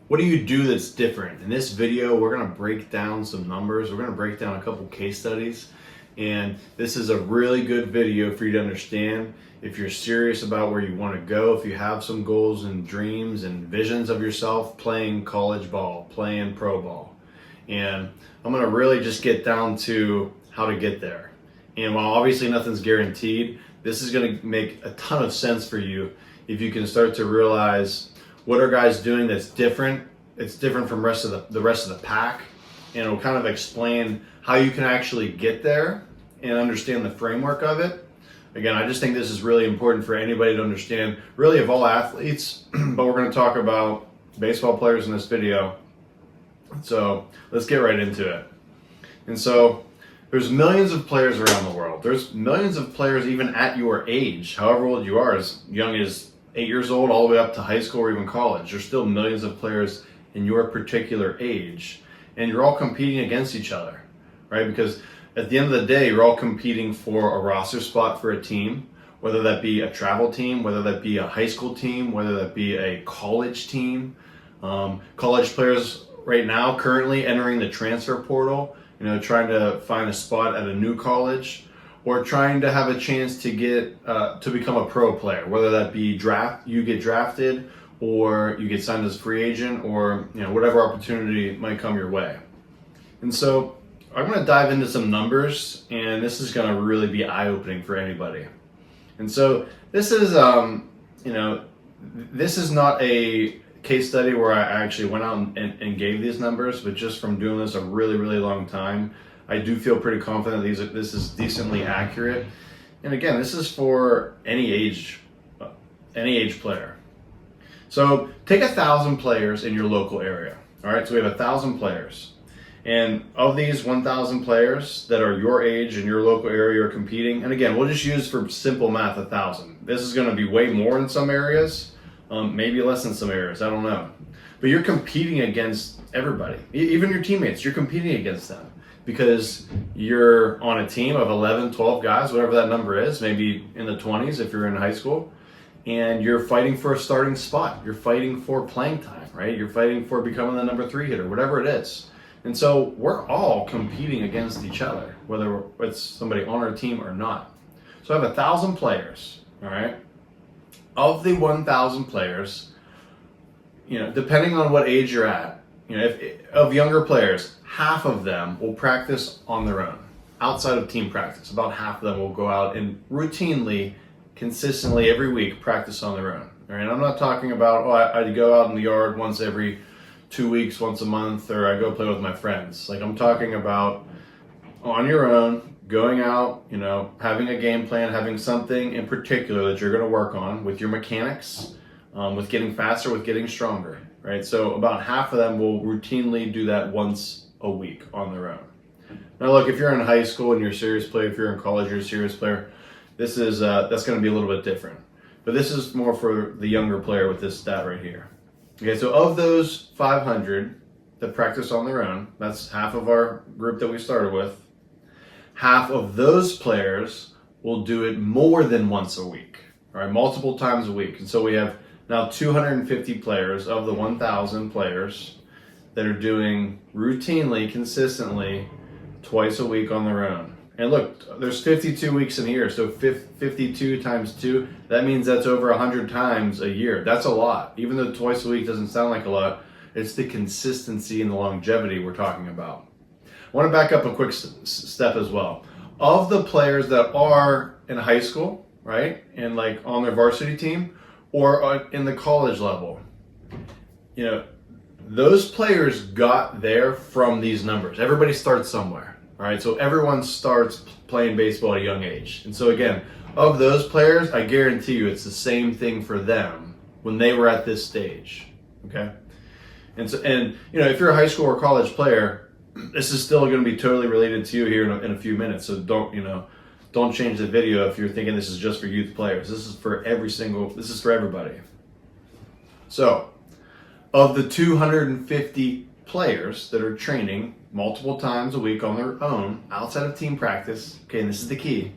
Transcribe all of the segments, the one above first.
What do you do that's different? In this video, we're going to break down some numbers. We're going to break down a couple case studies. And this is a really good video for you to understand if you're serious about where you want to go, if you have some goals and dreams and visions of yourself playing college ball, playing pro ball. And I'm going to really just get down to how to get there. And while obviously nothing's guaranteed, this is going to make a ton of sense for you if you can start to realize what are guys doing that's different. It's different from the rest of the pack, and it'll kind of explain how you can actually get there and understand the framework of it. Again, I just think this is really important for anybody to understand, really of all athletes, but we're going to talk about baseball players in this video. So let's get right into it. And so there's millions of players around the world. There's millions of players even at your age, however old you are, as young as 8 years old all the way up to high school or even college. There's still millions of players in your particular age, and you're all competing against each other, right? Because at the end of the day, you're all competing for a roster spot for a team, whether that be a travel team, whether that be a high school team, whether that be a college team. College players right now currently entering the transfer portal, trying to find a spot at a new college, or trying to have a chance to get to become a pro player, whether that be you get drafted, or you get signed as a free agent, or whatever opportunity might come your way. And so I'm going to dive into some numbers, and this is going to really be eye-opening for anybody. And so this is this is not a case study where I actually went out and gave these numbers, but just from doing this a really, really long time, I do feel pretty confident this is decently accurate. And again, this is for any age player. So take 1,000 players in your local area. All right, so we have 1,000 players. And of these 1,000 players that are your age in your local area are competing, and again, we'll just use for simple math 1,000. This is going to be way more in some areas, maybe less in some areas, I don't know. But you're competing against everybody, even your teammates, you're competing against them. Because you're on a team of 11, 12 guys, whatever that number is, maybe in the 20s if you're in high school, and you're fighting for a starting spot. You're fighting for playing time, right? You're fighting for becoming the number 3 hitter, whatever it is. And so we're all competing against each other, whether it's somebody on our team or not. So I have 1,000 players, all right? Of the 1,000 players, depending on what age you're at, of younger players, half of them will practice on their own, outside of team practice. About half of them will go out and routinely, consistently, every week, practice on their own. All right? I'm not talking about, I go out in the yard once every 2 weeks, once a month, or I go play with my friends. Like, I'm talking about on your own, going out, having a game plan, having something in particular that you're going to work on with your mechanics, with getting faster, with getting stronger. Right, so about half of them will routinely do that once a week on their own. Now, look, if you're in high school and you're a serious player, if you're in college, you're a serious player, this is that's going to be a little bit different. But this is more for the younger player with this stat right here. Okay, so of those 500 that practice on their own, that's half of our group that we started with. Half of those players will do it more than once a week, all right, multiple times a week, and so we have now 250 players of the 1,000 players that are doing routinely, consistently, twice a week on their own. And look, there's 52 weeks in a year, so 52 times 2, that means that's over 100 times a year. That's a lot. Even though twice a week doesn't sound like a lot, it's the consistency and the longevity we're talking about. I want to back up a quick step as well. Of the players that are in high school, right, and like on their varsity team, or in the college level, those players got there from these numbers. Everybody starts somewhere, all right? So everyone starts playing baseball at a young age. And so again, of those players, I guarantee you it's the same thing for them when they were at this stage, okay? And if you're a high school or college player, this is still going to be totally related to you here in a few minutes. So don't change the video if you're thinking this is just for youth players. This is for everybody. So, of the 250 players that are training multiple times a week on their own, outside of team practice, okay, and this is the key,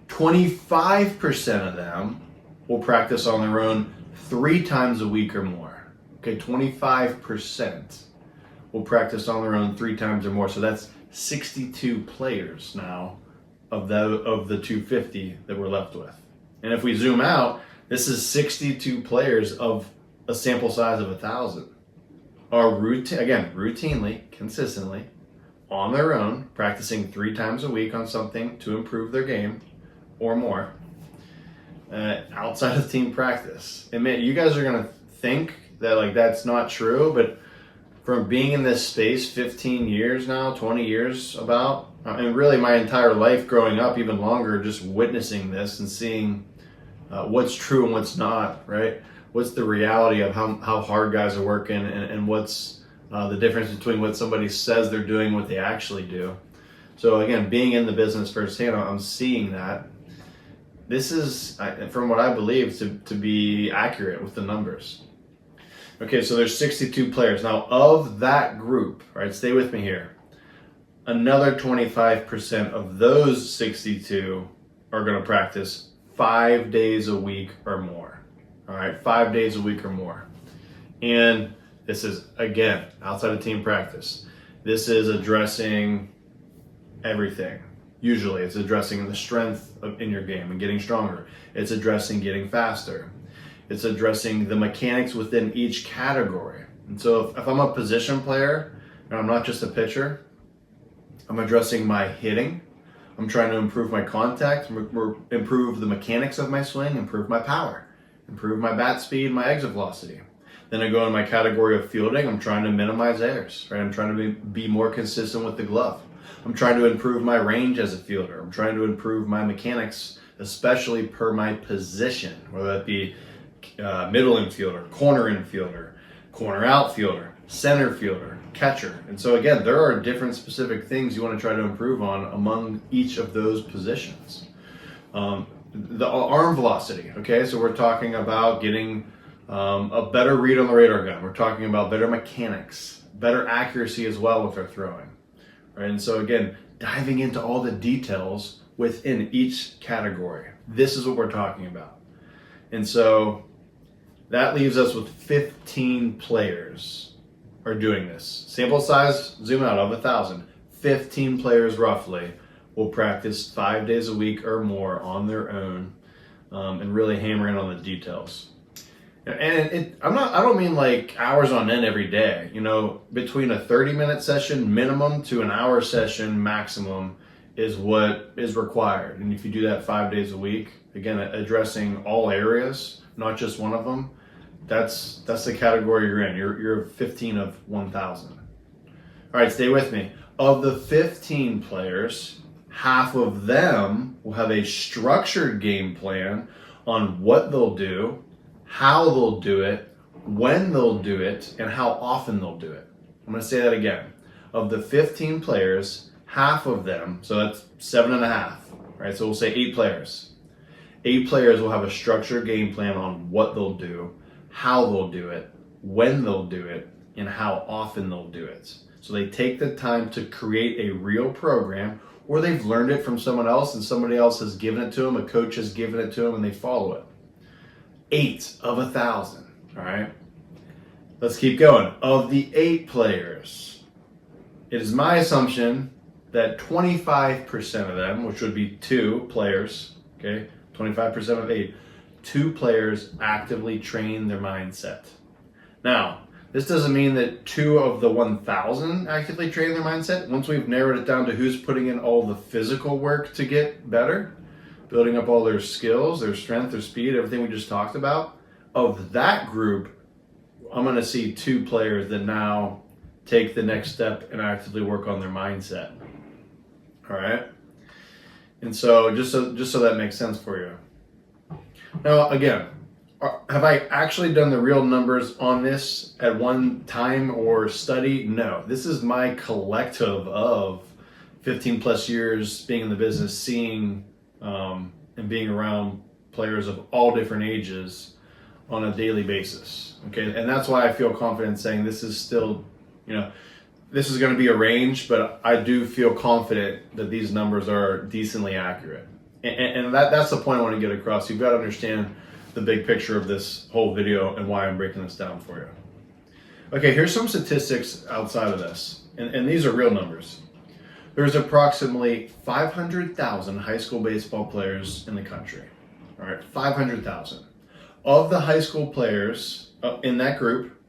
25% of them will practice on their own 3 times a week or more. Okay, 25% will practice on their own 3 times or more. So that's 62 players now of the 250 that we're left with. And if we zoom out, this is 62 players of a sample size of 1,000 are routinely, consistently, on their own, practicing 3 times a week on something to improve their game or more, outside of team practice. And man, you guys are gonna think that like that's not true, but from being in this space 15 years now, 20 years about, and really my entire life growing up, even longer, just witnessing this and seeing what's true and what's not, right? What's the reality of how hard guys are working, and what's the difference between what somebody says they're doing and what they actually do. So again, being in the business firsthand, I'm seeing that. This is, from what I believe, to be accurate with the numbers. Okay, so there's 62 players. Now of that group, right, stay with me here, another 25% of those 62 are gonna practice 5 days a week or more. All right, 5 days a week or more. And this is, again, outside of team practice. This is addressing everything. Usually it's addressing the strength in your game and getting stronger. It's addressing getting faster. It's addressing the mechanics within each category. And so if I'm a position player and I'm not just a pitcher, I'm addressing my hitting. I'm trying to improve my contact, improve the mechanics of my swing, improve my power, improve my bat speed, my exit velocity. Then I go in my category of fielding. I'm trying to minimize errors, right? I'm trying to be more consistent with the glove. I'm trying to improve my range as a fielder. I'm trying to improve my mechanics, especially per my position, whether that be middle infielder, corner infielder, corner outfielder, center fielder, catcher. And so again, there are different specific things you want to try to improve on among each of those positions. The arm velocity, okay? So we're talking about getting a better read on the radar gun. We're talking about better mechanics, better accuracy as well with our throwing, right? And so again, diving into all the details within each category. This is what we're talking about. And so that leaves us with 15 players are doing this. Sample size, zoom out, of 1,000. 15 players roughly will practice 5 days a week or more on their own, and really hammer in on the details. And I don't mean like hours on end every day. You know, between a 30-minute session minimum to an hour session maximum is what is required. And if you do that 5 days a week, again, addressing all areas, not just one of them, that's the category you're in. You're 15 of 1,000. All right, stay with me. Of the 15 players, half of them will have a structured game plan on what they'll do, how they'll do it, when they'll do it, and how often they'll do it. I'm going to say that again. Of the 15 players, half of them, so that's 7.5, right? So we'll say 8 players. 8 players will have a structured game plan on what they'll do, how they'll do it, when they'll do it, and how often they'll do it. So they take the time to create a real program, or they've learned it from someone else and somebody else has given it to them, a coach has given it to them, and they follow it. 8 of 1,000, all right? Let's keep going. Of the 8 players, it is my assumption that 25% of them, which would be 2 players, okay, 25% of 8, 2 players actively train their mindset. Now, this doesn't mean that 2 of the 1,000 actively train their mindset. Once we've narrowed it down to who's putting in all the physical work to get better, building up all their skills, their strength, their speed, everything we just talked about, of that group, I'm going to see 2 players that now take the next step and actively work on their mindset. All right? And so just so that makes sense for you. Now, again, have I actually done the real numbers on this at one time or study? No. This is my collective of 15 plus years being in the business, seeing and being around players of all different ages on a daily basis. Okay, and that's why I feel confident saying this is still, this is going to be a range, but I do feel confident that these numbers are decently accurate. And that's the point I want to get across. You've got to understand the big picture of this whole video and why I'm breaking this down for you. Okay, here's some statistics outside of this, and these are real numbers. There's approximately 500,000 high school baseball players in the country. All right, 500,000. Of the high school players in that group,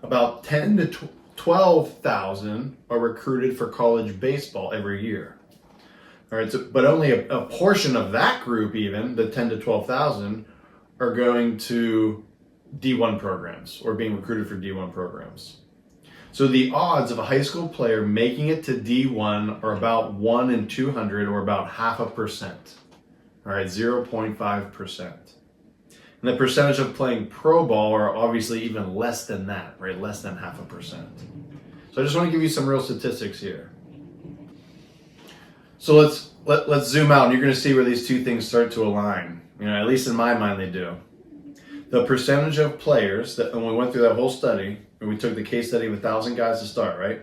about 10 to 12,000 are recruited for college baseball every year. All right, but only a portion of that group, even the 10 to 12,000, are going to D1 programs or being recruited for D1 programs. So the odds of a high school player making it to D1 are about 1 in 200, or about 0.5%. All right, 0.5%. And the percentage of playing pro ball are obviously even less than that, right? Less than 0.5%. So I just want to give you some real statistics here. So let's zoom out, and you're going to see where these two things start to align. At least in my mind, they do. The percentage of players that, when we went through that whole study, and we took the case study of 1,000 guys to start, right?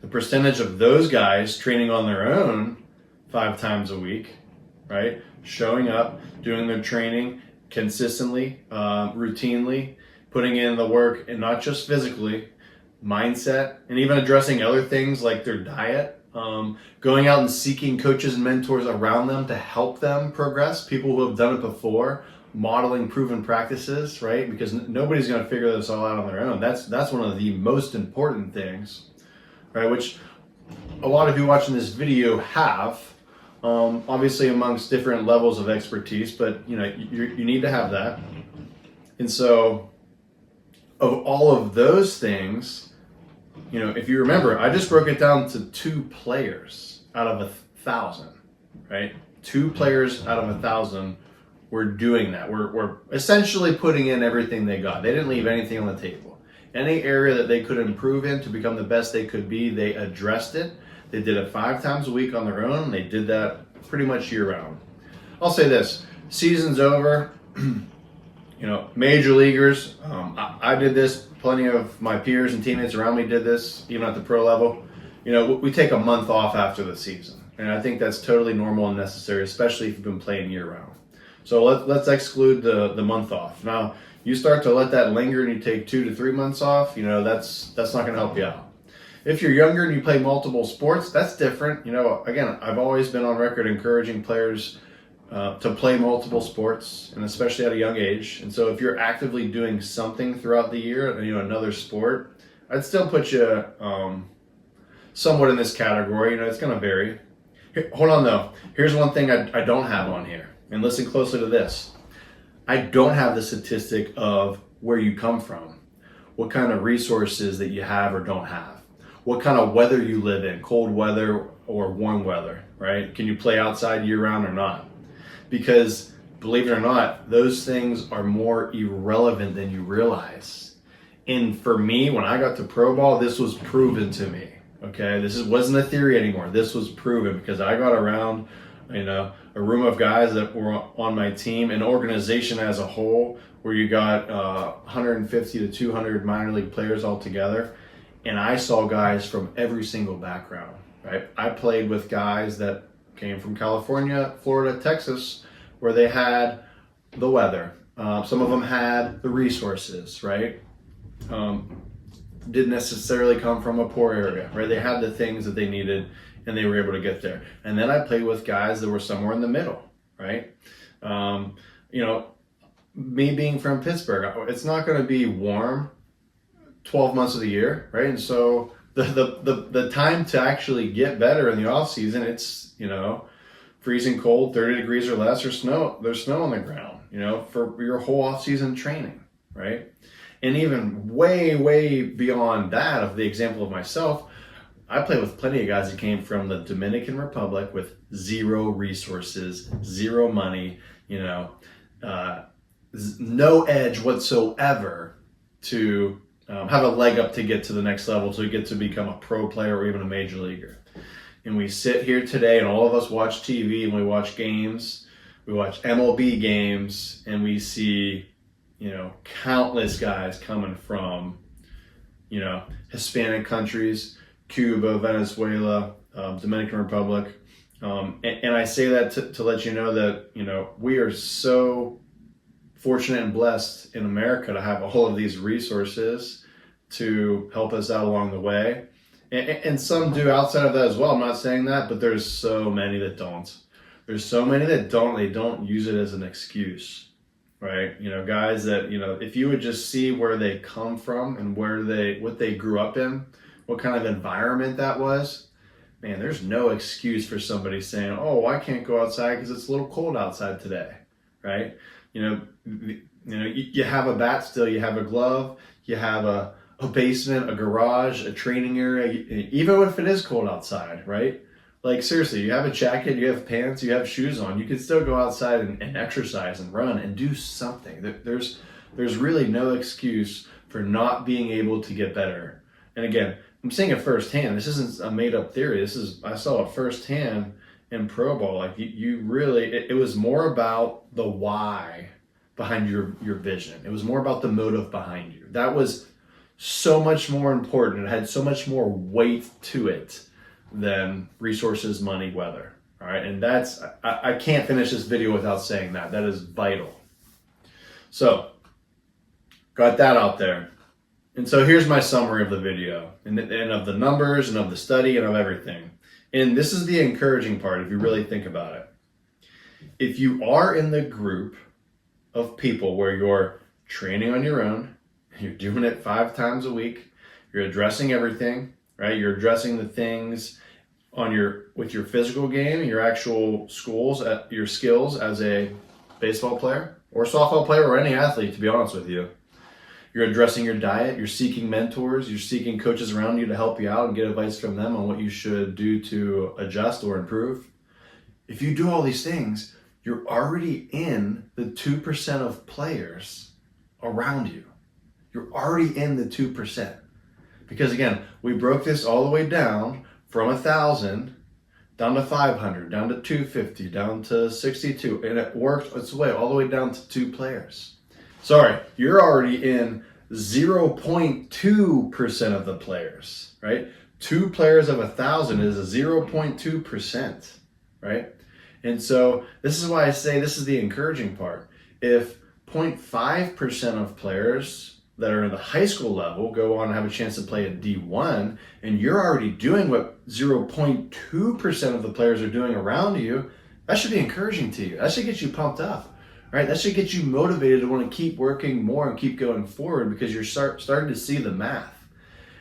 The percentage of those guys training on their own 5 times a week, right? Showing up, doing their training consistently, routinely, putting in the work, and not just physically, mindset, and even addressing other things like their diet, going out and seeking coaches and mentors around them to help them progress, people who have done it before, modeling proven practices, right? Because nobody's going to figure this all out on their own. That's one of the most important things, right? Which a lot of you watching this video have, obviously amongst different levels of expertise, but you need to have that. And so of all of those things, if you remember, I just broke it down to 2 players out of 1,000, right? 2 players out of 1,000 were doing that. We're essentially putting in everything they got. They didn't leave anything on the table. Any area that they could improve in to become the best they could be, they addressed it. They did it 5 times a week on their own. They did that pretty much year round. I'll say this, season's over. Major leaguers, I did this, plenty of my peers and teammates around me did this, even at the pro level. We take a month off after the season. And I think that's totally normal and necessary, especially if you've been playing year round. So let's exclude the month off. Now, you start to let that linger and you take 2 to 3 months off, that's not going to help you out. If you're younger and you play multiple sports, that's different. Again, I've always been on record encouraging players to play multiple sports, and especially at a young age. And so if you're actively doing something throughout the year, another sport, I'd still put you somewhat in this category. It's going to vary. Hold on though. Here's one thing I don't have on here. And listen closely to this. I don't have the statistic of where you come from, what kind of resources that you have or don't have, what kind of weather you live in, cold weather or warm weather, right? Can you play outside year round or not? Because believe it or not, those things are more irrelevant than you realize. And for me, when I got to pro ball, this was proven to me. Okay, wasn't a theory anymore. This was proven because I got around, a room of guys that were on my team, an organization as a whole, where you got 150 to 200 minor league players all together, and I saw guys from every single background. Right, I played with guys that came from California, Florida, Texas, where they had the weather. Some of them had the resources, right? Didn't necessarily come from a poor area, right? They had the things that they needed and they were able to get there. And then I played with guys that were somewhere in the middle, right? Me being from Pittsburgh, it's not going to be warm 12 months of the year, right? And so the time to actually get better in the off season, it's, freezing cold, 30 degrees or less, or snow. There's snow on the ground, for your whole off season training, right? And even way, way beyond that, of the example of myself, I played with plenty of guys that came from the Dominican Republic with 0 resources, 0 money, no edge whatsoever to have a leg up to get to the next level, to get to become a pro player or even a major leaguer. And we sit here today and all of us watch TV and we watch games, we watch MLB games, and we see, countless guys coming from, Hispanic countries, Cuba, Venezuela, Dominican Republic. And I say that to let you know that, we are so fortunate and blessed in America to have all of these resources to help us out along the way. And some do outside of that as well. I'm not saying that, but there's so many that don't. There's so many that don't. They don't use it as an excuse, right? You know, guys that, you know, if you would just see where they come from and what they grew up in, what kind of environment that was, man, there's no excuse for somebody saying, oh, I can't go outside because it's a little cold outside today, right? You have a bat still, you have a glove, you have a basement, a garage, a training area, even if it is cold outside, right? Like seriously, you have a jacket, you have pants, you have shoes on, you can still go outside and exercise and run and do something. There's really no excuse for not being able to get better. And again, I'm saying it firsthand. This isn't a made up theory. I saw it firsthand in pro ball. Like you really, it was more about the why behind your vision. It was more about the motive behind you. That was so much more important. It had so much more weight to it than resources, money, weather. All right. And I can't finish this video without saying that. That is vital. So got that out there. And so here's my summary of the video and of the numbers and of the study and of everything. And this is the encouraging part if you really think about it. If you are in the group of people where you're training on your own, you're doing it 5 times a week, you're addressing everything, right? You're addressing the things with your physical game, your actual your skills as a baseball player or softball player or any athlete, to be honest with you. You're addressing your diet, you're seeking mentors, you're seeking coaches around you to help you out and get advice from them on what you should do to adjust or improve. If you do all these things, you're already in the 2% of players around you. You're already in the 2%. Because again, we broke this all the way down from 1,000 down to 500, down to 250, down to 62, and it worked its way all the way down to 2 players. Sorry, you're already in 0.2% of the players, right? 2 players of 1,000 is a 0.2%, right? And so this is why I say this is the encouraging part. If 0.5% of players that are in the high school level go on and have a chance to play at D1, and you're already doing what 0.2% of the players are doing around you, that should be encouraging to you. That should get you pumped up. Right, that should get you motivated to want to keep working more and keep going forward because you're starting to see the math.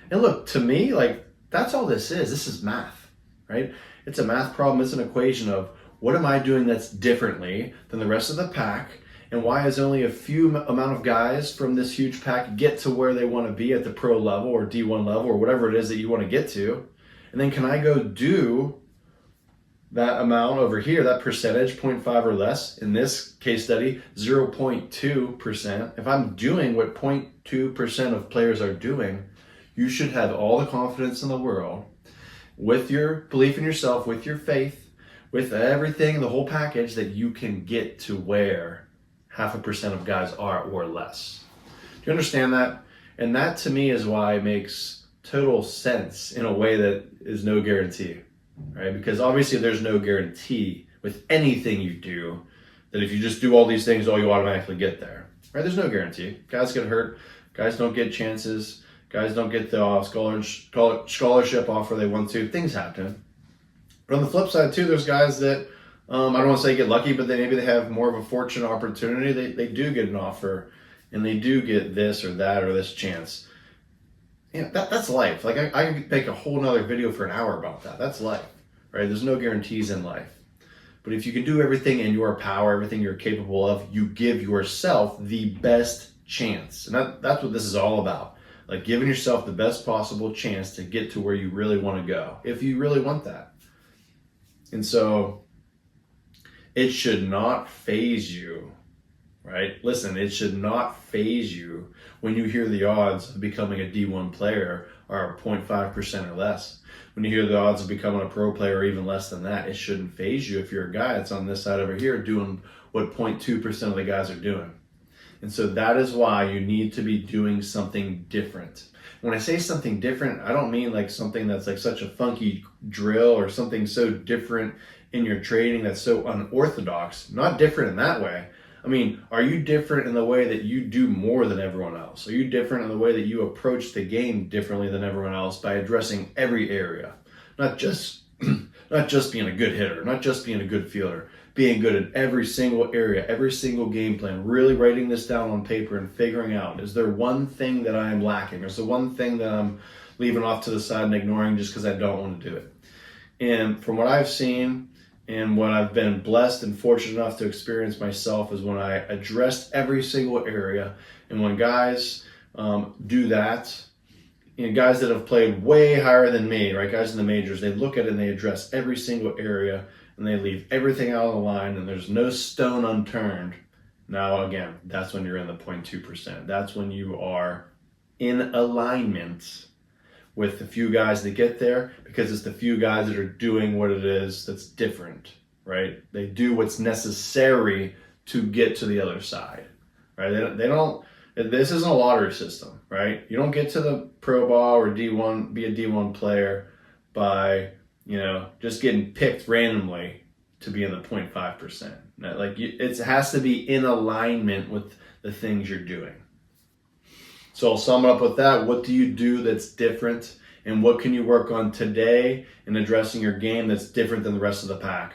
And look, to me, like that's all this is. This is math, right? It's a math problem. It's an equation of what am I doing that's differently than the rest of the pack, and why is only a few amount of guys from this huge pack get to where they want to be at the pro level or D1 level or whatever it is that you want to get to, and then can I go do that amount over here, that percentage, 0.5 or less, in this case study, 0.2%. If I'm doing what 0.2% of players are doing, you should have all the confidence in the world with your belief in yourself, with your faith, with everything, the whole package, that you can get to where 0.5% of guys are or less. Do you understand that? And that to me is why it makes total sense in a way that is no guarantee. Right? Because obviously there's no guarantee with anything you do that if you just do all these things, you automatically get there. Right? There's no guarantee. Guys get hurt. Guys don't get chances. Guys don't get the scholarship offer they want to. Things happen. But on the flip side too, there's guys that I don't want to say get lucky, but maybe they have more of a fortunate opportunity. They do get an offer, and they do get this or that or this chance. Yeah, that's life. Like I could make a whole nother video for an hour about that. That's life, right? There's no guarantees in life. But if you can do everything in your power, everything you're capable of, you give yourself the best chance. And that's what this is all about. Like giving yourself the best possible chance to get to where you really want to go, if you really want that. And so it should not faze you, right? Listen, it should not faze you when you hear the odds of becoming a D1 player are 0.5% or less. When you hear the odds of becoming a pro player or even less than that, it shouldn't faze you if you're a guy that's on this side over here doing what 0.2% of the guys are doing. And so that is why you need to be doing something different. When I say something different, I don't mean like something that's like such a funky drill or something so different in your training that's so unorthodox. Not different in that way. I mean, are you different in the way that you do more than everyone else? Are you different in the way that you approach the game differently than everyone else by addressing every area? Not just not just being a good hitter, not just being a good fielder, being good at every single area, every single game plan, really writing this down on paper and figuring out, is there one thing that I am lacking? Is there one thing that I'm leaving off to the side and ignoring just because I don't want to do it? And from what I've seen and what I've been blessed and fortunate enough to experience myself is when I addressed every single area. And when guys do that, you know, guys that have played way higher than me, right? Guys in the majors, they look at it and they address every single area and they leave everything out on the line and there's no stone unturned. Now, again, that's when you're in the 0.2%. That's when you are in alignment with the few guys that get there, because it's the few guys that are doing what it is that's different, right? They do what's necessary to get to the other side, right? They don't, this isn't a lottery system, right? You don't get to the pro ball or D1, be a D1 player by, you know, just getting picked randomly to be in the 0.5%. Like, it has to be in alignment with the things you're doing. So I'll sum it up with that. What do you do that's different? And what can you work on today in addressing your game that's different than the rest of the pack?